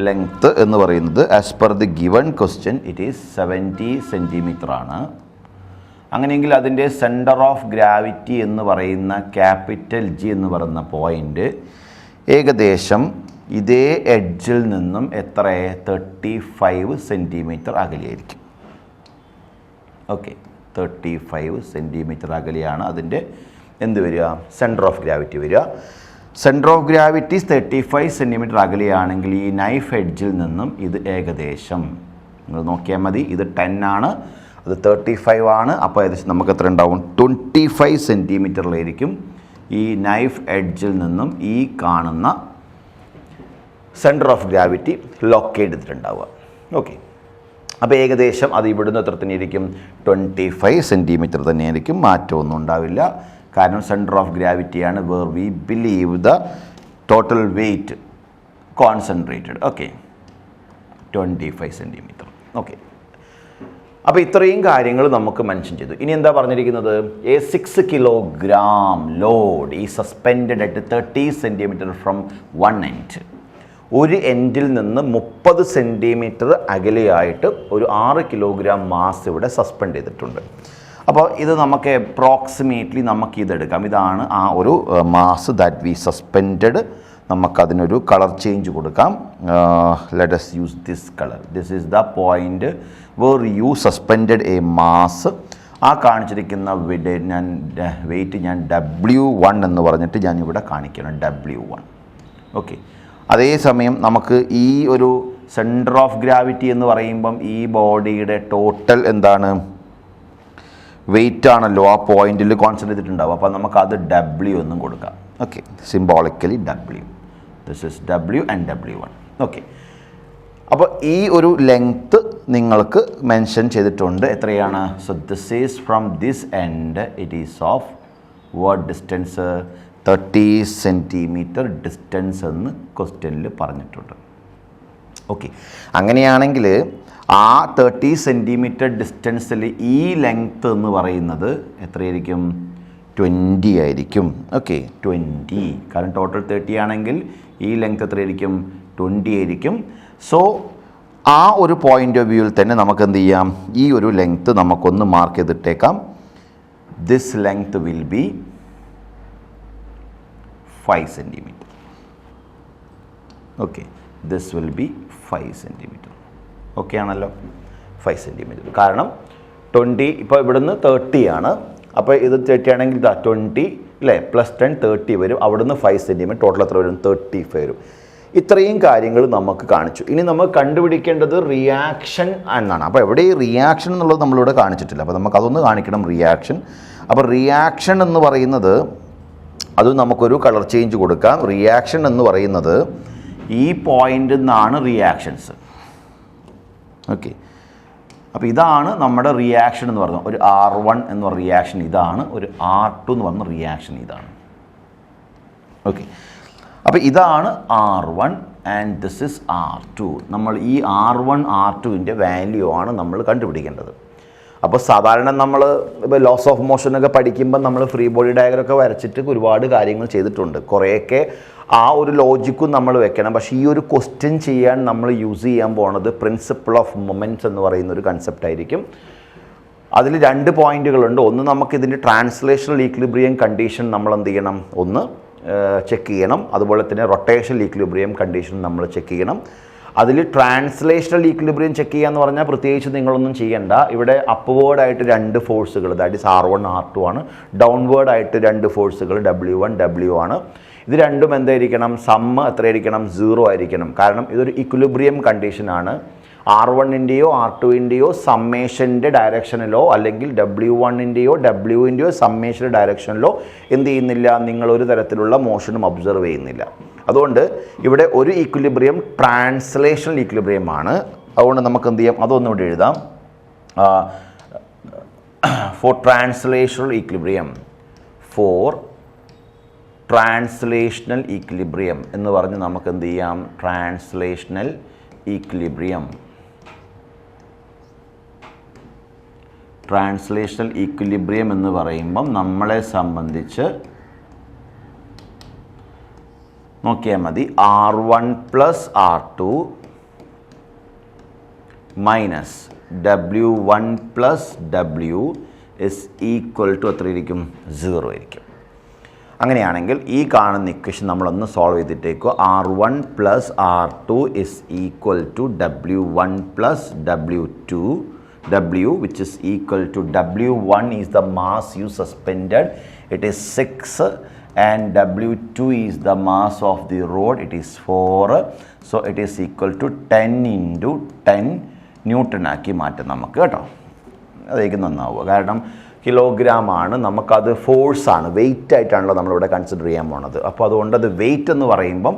ലെങ്ത്ത് എന്ന് പറയുന്നത് as per the given question it is 70 centimeter ആണ്. അങ്ങനെയെങ്കിൽ അതിൻ്റെ സെൻറ്റർ ഓഫ് ഗ്രാവിറ്റി എന്ന് പറയുന്ന ക്യാപിറ്റൽ ജി എന്ന് പറയുന്ന പോയിൻ്റ് ഏകദേശം ഇതേ എഡ്ജിൽ നിന്നും എത്ര, 35 centimeter അകലെയായിരിക്കും. ഓക്കെ, 35 centimeter അകലെയാണ് അതിൻ്റെ എന്ത് വരിക, സെൻറ്റർ ഓഫ് ഗ്രാവിറ്റി വരിക. സെൻറ്റർ ഓഫ് ഗ്രാവിറ്റി 35 centimeter അകലെയാണെങ്കിൽ ഈ നൈഫ് എഡ്ജിൽ നിന്നും ഇത് ഏകദേശം നിങ്ങൾ നോക്കിയാൽ മതി, ഇത് 10 ആണ്, അത് 35 ആണ്. അപ്പോൾ ഏകദേശം നമുക്ക് എത്ര ഉണ്ടാവും, 25 centimeterലായിരിക്കും ഈ നൈഫ് എഡ്ജിൽ നിന്നും ഈ കാണുന്ന സെൻറ്റർ ഓഫ് ഗ്രാവിറ്റി ലൊക്കേറ്റ് ചെയ്തിട്ടുണ്ടാവുക. ഓക്കെ, അപ്പോൾ ഏകദേശം അത് ഇവിടുന്ന് എത്ര തന്നെയായിരിക്കും, 25 centimeter തന്നെയായിരിക്കും, മാറ്റമൊന്നും ഉണ്ടാവില്ല. കാരണം സെൻറ്റർ ഓഫ് ഗ്രാവിറ്റിയാണ് where we believe the total weight concentrated. Okay, 25 centimeter. Okay, അപ്പോൾ ഇത്രയും കാര്യങ്ങൾ നമുക്ക് മെൻഷൻ ചെയ്തു. ഇനി എന്താ പറഞ്ഞിരിക്കുന്നത്, എ 6 kilogram ലോഡ് ഈ suspended at 30 centimeter from one end. ഒരു എൻഡിൽ നിന്ന് 30 centimeter അകലെയായിട്ട് ഒരു 6 kilogram മാസ് ഇവിടെ സസ്പെൻഡ് ചെയ്തിട്ടുണ്ട്. അപ്പോൾ ഇത് നമുക്ക് അപ്രോക്സിമേറ്റ്ലി നമുക്കിതെടുക്കാം. ഇതാണ് ആ ഒരു മാസ് ദാറ്റ് വി സസ്പെൻഡഡ്. നമുക്കതിനൊരു കളർ ചേഞ്ച് കൊടുക്കാം. Let us use this colour. This is the point where you suspended a mass. ആ കാണിച്ചിരിക്കുന്ന വെയിറ്റ് ഞാൻ W1 എന്ന് പറഞ്ഞിട്ട് ഞാൻ ഇവിടെ കാണിക്കണം, W1. ഓക്കെ, അതേസമയം നമുക്ക് ഈ ഒരു സെൻറ്റർ ഓഫ് ഗ്രാവിറ്റി എന്ന് പറയുമ്പം ഈ ബോഡിയുടെ ടോട്ടൽ എന്താണ്, വെയിറ്റ് ആണല്ലോ ആ പോയിന്റിൽ കോൺസെൻട്രേറ്റ് ചെയ്തിട്ടുണ്ടാവും. അപ്പോൾ നമുക്കത് W എന്നും കൊടുക്കാം. Okay, symbolically W. This is W and W1. Okay, അപ്പോൾ ഈ ഒരു ലെങ്ത്ത് നിങ്ങൾക്ക് മെൻഷൻ ചെയ്തിട്ടുണ്ട്. എത്രയാണ്? So this is from this end it is of what distance? 30 centimetre distance എന്ന് ക്വസ്റ്റ്യനിൽ പറഞ്ഞിട്ടുണ്ട്. ഓക്കെ, അങ്ങനെയാണെങ്കിൽ ആ 30 സെൻറ്റിമീറ്റർ ഡിസ്റ്റൻസിൽ ഈ ലെങ്ത്ത് എന്ന് പറയുന്നത് എത്രയായിരിക്കും? 20 ആയിരിക്കും. ഓക്കെ, 20. കാരണം ടോട്ടൽ 30 ആണെങ്കിൽ ഈ ലെങ്ത്ത് എത്രയായിരിക്കും? 20 ആയിരിക്കും. സോ ആ ഒരു പോയിൻ്റ് ഓഫ് വ്യൂവിൽ തന്നെ നമുക്ക് എന്ത് ചെയ്യാം? ഈ ഒരു ലെങ്ത്ത് നമുക്കൊന്ന് മാർക്ക് ചെയ്തിട്ടേക്കാം. This length will be 5 centimetre. Okay, this will be 5 centimetre. Okay ആണല്ലോ? 5 സെൻറ്റിമീറ്റർ. കാരണം 20 ഇപ്പോൾ ഇവിടുന്ന് 30 ആണ്. അപ്പോൾ ഇത് 30 ആണെങ്കിൽ ഇതാ 20 അല്ലേ, +10 30 വരും. അവിടുന്ന് 5 സെൻറ്റിമീറ്റർ, ടോട്ടൽ എത്ര വരും? 35 വരും. ഇത്രയും കാര്യങ്ങൾ നമുക്ക് കാണിച്ചു. ഇനി നമ്മൾ കണ്ടുപിടിക്കേണ്ടത് റിയാക്ഷൻ എന്നാണ്. അപ്പോൾ എവിടെ ഈ റിയാക്ഷൻ എന്നുള്ളത് നമ്മളിവിടെ കാണിച്ചിട്ടില്ല. അപ്പോൾ നമുക്കതൊന്ന് കാണിക്കണം, റിയാക്ഷൻ. അപ്പോൾ റിയാക്ഷൻ എന്ന് പറയുന്നത്, അത് നമുക്കൊരു കളർ ചേഞ്ച് കൊടുക്കാം. റിയാക്ഷൻ എന്ന് പറയുന്നത് ഈ പോയിൻ്റിൽ നിന്നാണ് റിയാക്ഷൻസ്. ഓക്കെ, അപ്പോൾ ഇതാണ് നമ്മുടെ റിയാക്ഷൻ എന്ന് പറയുന്നത്. ഒരു R1 എന്ന് പറഞ്ഞ റിയാക്ഷൻ ഇതാണ്, ഒരു R2 എന്ന് പറഞ്ഞ റിയാക്ഷൻ ഇതാണ്. ഓക്കെ, അപ്പോൾ ഇതാണ് R1 and this is R2. നമ്മൾ ഈ R1 R2ൻ്റെ വാല്യൂ ആണ് നമ്മൾ കണ്ടുപിടിക്കേണ്ടത്. അപ്പോൾ സാധാരണ നമ്മൾ ഇപ്പോൾ ലോസ് ഓഫ് മോഷനൊക്കെ പഠിക്കുമ്പോൾ നമ്മൾ ഫ്രീ ബോഡി ഡയഗ്രമൊക്കെ വരച്ചിട്ട് ഒരുപാട് കാര്യങ്ങൾ ചെയ്തിട്ടുണ്ട്. കുറേയൊക്കെ ആ ഒരു ലോജിക്കും നമ്മൾ വെക്കണം. പക്ഷേ ഈ ഒരു ക്വസ്റ്റ്യൻ ചെയ്യാൻ നമ്മൾ യൂസ് ചെയ്യാൻ പോണത് പ്രിൻസിപ്പിൾ ഓഫ് മൊമെൻറ്റ്സ് എന്ന് പറയുന്ന ഒരു കൺസെപ്റ്റ് ആയിരിക്കും. അതിൽ 2 പോയിന്റുകളുണ്ട്. ഒന്ന്, നമുക്കിതിൻ്റെ ട്രാൻസ്ലേഷണൽ ഈക്വിലിബ്രിയം കണ്ടീഷൻ നമ്മൾ എന്ത് ചെയ്യണം? ഒന്ന് ചെക്ക് ചെയ്യണം. അതുപോലെ തന്നെ റൊട്ടേഷണൽ ഈക്വിലിബ്രിയം കണ്ടീഷൻ നമ്മൾ ചെക്ക് ചെയ്യണം. അതിൽ ട്രാൻസ്ലേഷണൽ ഈക്വിലിബ്രിയം ചെക്ക് ചെയ്യുക എന്ന് പറഞ്ഞാൽ പ്രത്യേകിച്ച് നിങ്ങളൊന്നും ചെയ്യണ്ട. ഇവിടെ അപ്വേർഡായിട്ട് 2 ഫോഴ്സുകൾ, ദാറ്റ് ഈസ് R1 R2 ആണ്. ഡൗൺവേർഡായിട്ട് 2 ഫോഴ്സുകൾ W1 W ആണ്. ഇത് രണ്ടും എന്തായിരിക്കണം? സമ്മ് എത്രയായിരിക്കണം? 0 ആയിരിക്കണം. കാരണം ഇതൊരു ഇക്വിലിബ്രിയം കണ്ടീഷനാണ്. R1ൻ്റെയോ R2ൻ്റെയോ സമ്മേഷൻ്റെ ഡയറക്ഷനിലോ അല്ലെങ്കിൽ W1ൻ്റെയോ Wൻ്റെയോ സമ്മേഷൻ്റെ ഡയറക്ഷനിലോ എന്ത് ചെയ്യുന്നില്ല? നിങ്ങളൊരു തരത്തിലുള്ള മോഷനും ഒബ്സർവ് ചെയ്യുന്നില്ല. അതുകൊണ്ട് ഇവിടെ ഒരു ഈക്വിലിബ്രിയം ട്രാൻസ്ലേഷണൽ ഈക്വിലിബ്രിയം ആണ്. അതുകൊണ്ട് നമുക്ക് എന്ത് ചെയ്യാം? അതൊന്നും ഇവിടെ എഴുതാം. For translational equilibrium, for translational equilibrium എന്ന് പറഞ്ഞ് നമുക്ക് എന്ത് ചെയ്യാം? Translational equilibrium. ട്രാൻസ്ലേഷണൽ ഈക്വിലിബ്രിയം എന്ന് പറയുമ്പം നമ്മളെ സംബന്ധിച്ച് നോക്കിയാൽ മതി. R1 + R2 minus W1 + W is equal to എത്രയായിരിക്കും? 0 ആയിരിക്കും. അങ്ങനെയാണെങ്കിൽ ഈ കാണുന്ന ഇക്വേഷൻ നമ്മളൊന്ന് സോൾവ് ചെയ്തിട്ടേക്കോ. R1 + R2 is equal to W1 + W2 W, which is equal to W1 is the mass you suspended, it is 6, and W2 is the mass of the rod, it is 4. So it is equal to 10 into 10 Newton ആക്കി മാറ്റാം നമുക്ക് കേട്ടോ. അതൊക്കെ നന്നാവുക. കാരണം കിലോഗ്രാം ആണ്, നമുക്കത് ഫോഴ്സാണ്, വെയിറ്റ് ആയിട്ടാണല്ലോ നമ്മളിവിടെ കൺസിഡർ ചെയ്യാൻ പോണത്. അപ്പോൾ അതുകൊണ്ട് അത് വെയിറ്റ് എന്ന് പറയുമ്പം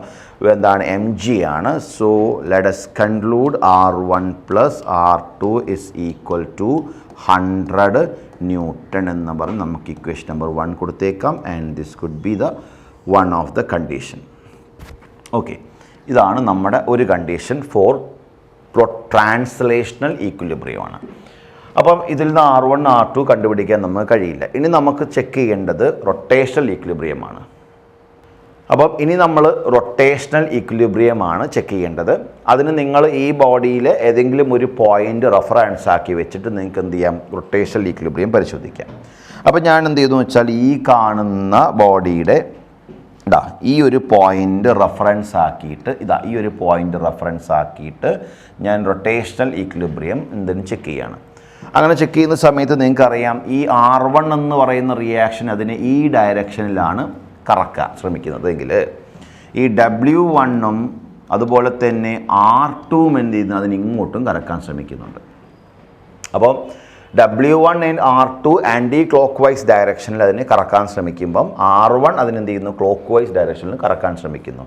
എന്താണ്? mg ആണ്. So let us conclude R1 + R2 is equal to 100 newton എന്ന് പറഞ്ഞ് നമുക്ക് ഇക്വേഷൻ നമ്പർ 1 കൊടുത്തേക്കാം. And this could be the one of the condition. Okay, ഇതാണ് നമ്മുടെ ഒരു കണ്ടീഷൻ ഫോർ ട്രാൻസ്ലേഷണൽ ഈക്വിലിബ്രിയമാണ്. അപ്പം ഇതിൽ നിന്ന് R1 R2 കണ്ടുപിടിക്കാൻ നമുക്ക് കഴിയില്ല. ഇനി നമുക്ക് ചെക്ക് ചെയ്യേണ്ടത് റൊട്ടേഷണൽ ഈക്വിലിബ്രിയമാണ്. അപ്പം ഇനി നമ്മൾ റൊട്ടേഷണൽ ഈക്വിലിബ്രിയമാണ് ചെക്ക് ചെയ്യേണ്ടത്. അതിന് നിങ്ങൾ ഈ ബോഡിയിൽ ഏതെങ്കിലും ഒരു പോയിൻ്റ് റെഫറൻസ് ആക്കി വെച്ചിട്ട് നിങ്ങൾക്ക് എന്ത് ചെയ്യാം? റൊട്ടേഷണൽ ഈക്വിലിബ്രിയം പരിശോധിക്കാം. അപ്പം ഞാൻ എന്ത് ചെയ്തു വെച്ചാൽ ഈ കാണുന്ന ബോഡിയുടെ ഈ ഒരു പോയിൻ്റ് റെഫറൻസ് ആക്കിയിട്ട് ഈ ഒരു പോയിൻ്റ് റെഫറൻസ് ആക്കിയിട്ട് ഞാൻ റൊട്ടേഷണൽ ഈക്വിലിബ്രിയം എന്തിനും ചെക്ക് ചെയ്യാണ്. അങ്ങനെ ചെക്ക് ചെയ്യുന്ന സമയത്ത് നിങ്ങൾക്കറിയാം ഈ R1 എന്ന് പറയുന്ന റിയാക്ഷൻ അതിന് ഈ ഡയറക്ഷനിലാണ് കറക്കാൻ ശ്രമിക്കുന്നത് എങ്കിൽ ഈ W1ഉം അതുപോലെ തന്നെ R2ഉം എന്ത് ചെയ്യുന്നു? അതിന് ഇങ്ങോട്ടും കറക്കാൻ ശ്രമിക്കുന്നുണ്ട്. അപ്പോൾ W1 and R2 anti clock vice ഡയറക്ഷനിൽ അതിന് കറക്കാൻ ശ്രമിക്കുമ്പം R1 അതിനെന്ത് ചെയ്യുന്നു? ക്ലോക്ക് വൈസ് ഡയറക്ഷനിൽ കറക്കാൻ ശ്രമിക്കുന്നു.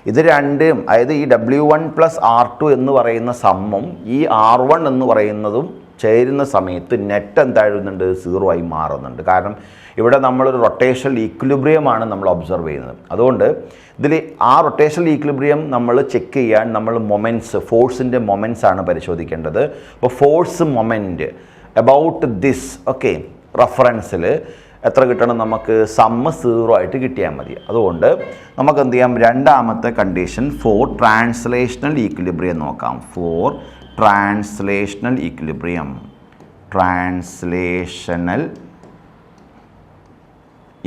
ഇത് രണ്ടും, അതായത് ഈ W1 + R2 എന്ന് പറയുന്ന സമ്മും ഈ R1 എന്ന് പറയുന്നതും ചേരുന്ന സമയത്ത് നെറ്റ് എന്തായിരുന്നുണ്ട്, 0 ആയി മാറുന്നുണ്ട്. കാരണം ഇവിടെ നമ്മളൊരു റൊട്ടേഷണൽ ഈക്വിലിബ്രിയമാണ് നമ്മൾ ഒബ്സർവ് ചെയ്യുന്നത്. അതുകൊണ്ട് ഇതിൽ ആ റൊട്ടേഷണൽ ഈക്വിലിബ്രിയം നമ്മൾ ചെക്ക് ചെയ്യാൻ നമ്മൾ മൊമെൻറ്റ്സ്, ഫോഴ്സിൻ്റെ മൊമെൻറ്റ്സ് ആണ് പരിശോധിക്കേണ്ടത്. അപ്പോൾ force moment about this okay റഫറൻസിൽ എത്ര കിട്ടണം, നമുക്ക് സമ്മ് 0 ആയിട്ട് കിട്ടിയാൽ മതി. അതുകൊണ്ട് നമുക്ക് എന്ത് ചെയ്യാം, രണ്ടാമത്തെ കണ്ടീഷൻ ഫോർ ട്രാൻസ്ലേഷണൽ ഈക്വിലിബ്രിയം നോക്കാം. For translational equilibrium, translational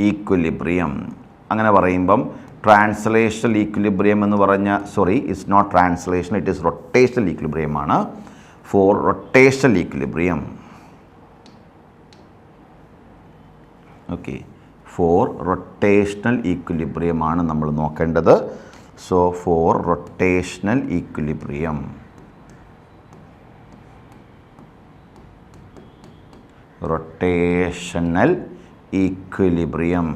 equilibrium അങ്ങനെ പറയുമ്പം ട്രാൻസ്ലേഷണൽ ഈക്വിലിബ്രിയം എന്ന് പറഞ്ഞാൽ, sorry it's not translation, it is rotational equilibrium ആണ്. For rotational equilibrium okay, for rotational equilibrium ആണ് നമ്മൾ നോക്കേണ്ടത്. So for rotational equilibrium, rotational equilibrium.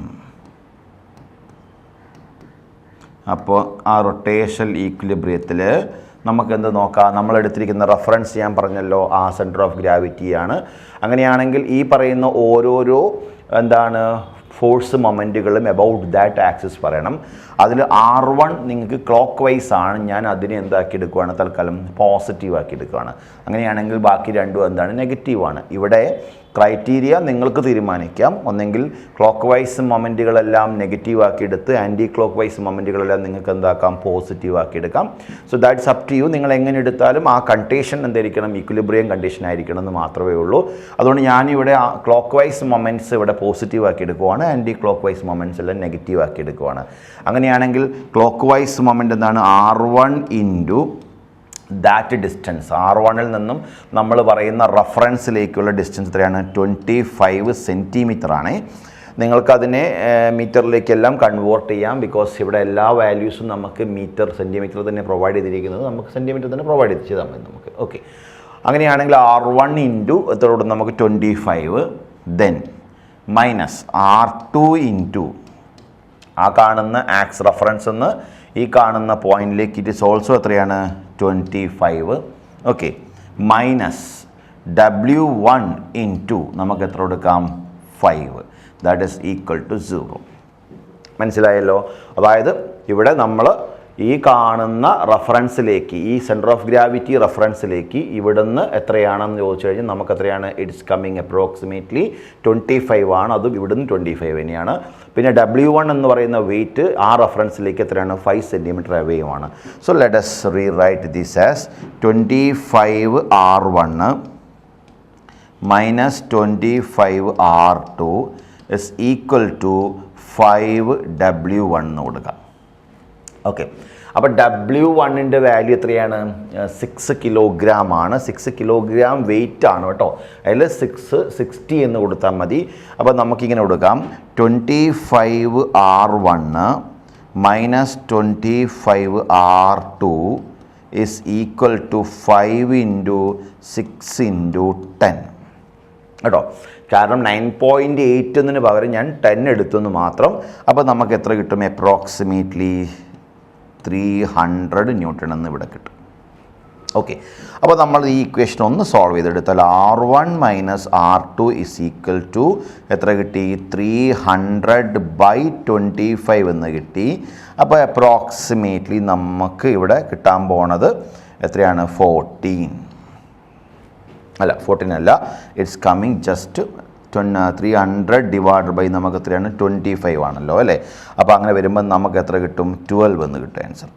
അപ്പോൾ ആ റൊട്ടേഷണൽ ഈക്വിലിബ്രിയത്തിൽ നമുക്ക് എന്ത് നോക്കാം, നമ്മളെടുത്തിരിക്കുന്ന റെഫറൻസ് ഞാൻ പറഞ്ഞല്ലോ ആ സെൻറ്റർ ഓഫ് ഗ്രാവിറ്റിയാണ്. അങ്ങനെയാണെങ്കിൽ ഈ പറയുന്ന ഓരോരോ എന്താണ് ഫോഴ്സ് മൊമെൻറ്റുകളും അബൌട്ട് ദാറ്റ് ആക്സിസ് പറയണം. അതിൽ R1 നിങ്ങൾക്ക് ക്ലോക്ക് വൈസ് ആണ്, ഞാൻ അതിനെ എന്താക്കി എടുക്കുകയാണ്, തൽക്കാലം പോസിറ്റീവ് ആക്കി എടുക്കുകയാണ്. അങ്ങനെയാണെങ്കിൽ ബാക്കി രണ്ടും എന്താണ്, നെഗറ്റീവാണ്. ഇവിടെ ക്രൈറ്റീരിയ നിങ്ങൾക്ക് തീരുമാനിക്കാം. ഒന്നെങ്കിൽ ക്ലോക്ക് വൈസ് മൊമെൻറ്റുകളെല്ലാം നെഗറ്റീവ് ആക്കി എടുത്ത് ആൻറ്റി ക്ലോക്ക് വൈസ് മൊമെൻറ്റുകളെല്ലാം നിങ്ങൾക്ക് എന്താക്കാം, പോസിറ്റീവ് ആക്കി എടുക്കാം. So that's up to you. നിങ്ങൾ എങ്ങനെ എടുത്താലും ആ കണ്ടീഷൻ എന്തായിരിക്കണം, ഈക്വിലിബ്രിയം കണ്ടീഷൻ ആയിരിക്കണം എന്ന് മാത്രമേ ഉള്ളൂ. അതുകൊണ്ട് ഞാനിവിടെ ക്ലോക്ക് വൈസ് മൊമെൻറ്റ്സ് ഇവിടെ പോസിറ്റീവ് ആക്കി എടുക്കുവാണ്, ആൻറ്റി ക്ലോക്ക് വൈസ് മൊമെൻറ്റ്സ് എല്ലാം നെഗറ്റീവ് ആക്കി എടുക്കുവാണ്. അങ്ങനെയാണെങ്കിൽ ക്ലോക്ക് വൈസ് മൊമെൻറ്റ് എന്താണ്, R1 ഇൻറ്റു ദാറ്റ് ഡിസ്റ്റൻസ്. R1-ൽ നിന്നും നമ്മൾ പറയുന്ന റഫറൻസിലേക്കുള്ള ഡിസ്റ്റൻസ് എത്രയാണ്, 25 സെൻറ്റിമീറ്റർ ആണ്. നിങ്ങൾക്കതിനെ മീറ്ററിലേക്കെല്ലാം കൺവേർട്ട് ചെയ്യാം. ബിക്കോസ് ഇവിടെ എല്ലാ വാല്യൂസും നമുക്ക് മീറ്റർ സെൻറ്റിമീറ്റർ തന്നെ പ്രൊവൈഡ് ചെയ്തിരിക്കുന്നത്, നമുക്ക് സെൻറ്റിമീറ്റർ തന്നെ പ്രൊവൈഡ് ചെയ്താൽ മതി നമുക്ക്. ഓക്കെ, അങ്ങനെയാണെങ്കിൽ R1 ഇൻറ്റു എത്രയോട് നമുക്ക് 25, ദെൻ മൈനസ് R2 ഇൻറ്റു ആ കാണുന്ന ആക്സ് റെഫറൻസ് എന്ന് ഈ കാണുന്ന പോയിന്റിലേക്ക് ഇറ്റ് ഇസ് ഓൾസോ എത്രയാണ്, 25. ഓക്കെ, മൈനസ് W1 ഇൻറ്റു നമുക്ക് എത്ര കൊടുക്കാം, 5. That is equal to 0. മനസ്സിലായല്ലോ? അതായത് ഇവിടെ നമ്മൾ ഈ കാണുന്ന റഫറൻസിലേക്ക്, ഈ സെൻറ്റർ ഓഫ് ഗ്രാവിറ്റി റഫറൻസിലേക്ക് ഇവിടുന്ന് എത്രയാണെന്ന് ചോദിച്ചു കഴിഞ്ഞാൽ നമുക്ക് എത്രയാണ്, ഇറ്റ്സ് കമ്മിങ് അപ്രോക്സിമേറ്റ്ലി 25 ആണ്. അതും ഇവിടുന്ന് 25 തന്നെയാണ്. പിന്നെ W1 എന്ന് പറയുന്ന വെയിറ്റ് ആ റഫറൻസിലേക്ക് എത്രയാണ്, 5 സെൻറ്റിമീറ്റർ അവയുമാണ്. So let us rewrite this as 25 R1 minus 25 R2 is equal to 5 W1 എന്ന് കൊടുക്കാം. ഓക്കെ, അപ്പോൾ W1-ൻ്റെ വാല്യൂ എത്രയാണ്, 6 കിലോഗ്രാം ആണ്. 6 കിലോഗ്രാം വെയിറ്റ് ആണ് കേട്ടോ. അതിൽ 60 എന്ന് കൊടുത്താൽ മതി. അപ്പോൾ നമുക്കിങ്ങനെ കൊടുക്കാം, 25 R1 minus 25 R2 is equal to 5 into 6 into 10 കേട്ടോ. കാരണം 9.8 എന്നതിന് പകരം ഞാൻ 10 എടുത്തെന്ന് മാത്രം. അപ്പോൾ നമുക്ക് എത്ര കിട്ടും, അപ്രോക്സിമേറ്റ്ലി 300 ന്യൂട്ടൺ എന്ന് ഇവിടെ കിട്ടും. ഓക്കെ, അപ്പോൾ നമ്മൾ ഈ ഇക്വേഷൻ ഒന്ന് സോൾവ് ചെയ്തെടുത്താൽ R1 minus R2 is equal to എത്ര കിട്ടി, 300/25 എന്ന് കിട്ടി. അപ്പോൾ അപ്രോക്സിമേറ്റ്ലി നമുക്ക് ഇവിടെ കിട്ടാൻ പോണത് എത്രയാണ്, 14 അല്ല, it's coming just 300 divide by നമുക്ക് എത്രയാണ്, 25 ആണല്ലോ അല്ലേ. അപ്പോൾ അങ്ങനെ വരുമ്പോൾ നമുക്ക് എത്ര കിട്ടും, 12 എന്ന് കിട്ടും ആൻസർ.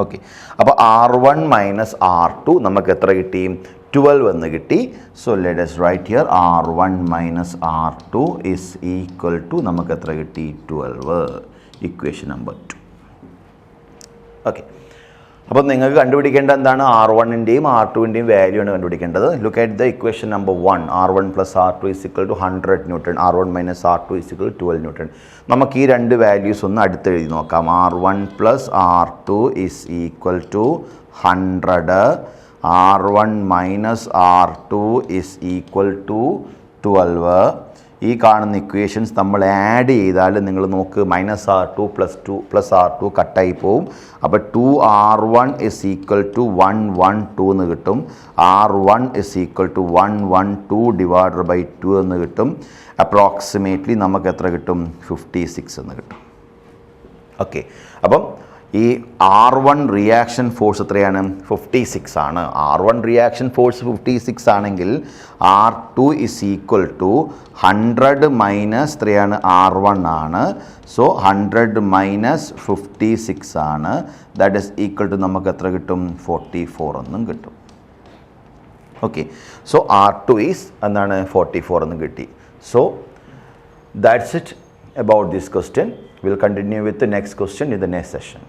ഓക്കെ, അപ്പോൾ R1 മൈനസ് R2 നമുക്ക് എത്ര കിട്ടി, 12 എന്ന് കിട്ടി. So let us write here R1 minus R2 is equal to നമുക്ക് എത്ര കിട്ടി, 12. Equation number 2. ഓക്കെ, അപ്പോൾ നിങ്ങൾക്ക് കണ്ടുപിടിക്കേണ്ട എന്താണ്, R1-ൻ്റെയും R2-ൻ്റെയും വാല്യൂ ആണ് കണ്ടുപിടിക്കേണ്ടത്. Look at the equation number 1. R1 plus R2 is equal to 100 newton. R1 minus R2 is equal to 12 newton. നമുക്ക് ഈ രണ്ട് വാല്യൂസ് ഒന്ന് അടുത്തെഴുതി നോക്കാം. R1 plus R2 is equal to 100. R1 minus R2 is equal to 12. ഈ കാണുന്ന ഇക്വേഷൻസ് നമ്മൾ ആഡ് ചെയ്താൽ നിങ്ങൾ നോക്ക് -R2 + 2 കട്ടായി പോവും. അപ്പോൾ 2R1 = 112 എന്ന് കിട്ടും. R1 = 112 എന്ന് കിട്ടും. അപ്രോക്സിമേറ്റ്ലി നമുക്ക് എത്ര കിട്ടും? 56 എന്ന് കിട്ടും. ഓക്കെ, അപ്പം ഈ R1 റിയാക്ഷൻ ഫോഴ്സ് എത്രയാണ്? 56 ആണ്. R1 റിയാക്ഷൻ ഫോഴ്സ് 56 ആണെങ്കിൽ R2 = 100 മൈനസ് എത്രയാണ്? R1 ആണ്. സോ 100 മൈനസ് 56 ആണ്. ദാറ്റ് ഈസ് ഈക്വൽ ടു നമുക്ക് എത്ര കിട്ടും? 44 എന്നും കിട്ടും. ഓക്കെ, സോ R2 ഈസ് എന്താണ്? 44 എന്ന് കിട്ടി. So that's it about this question. We'll continue with the next question in the next session.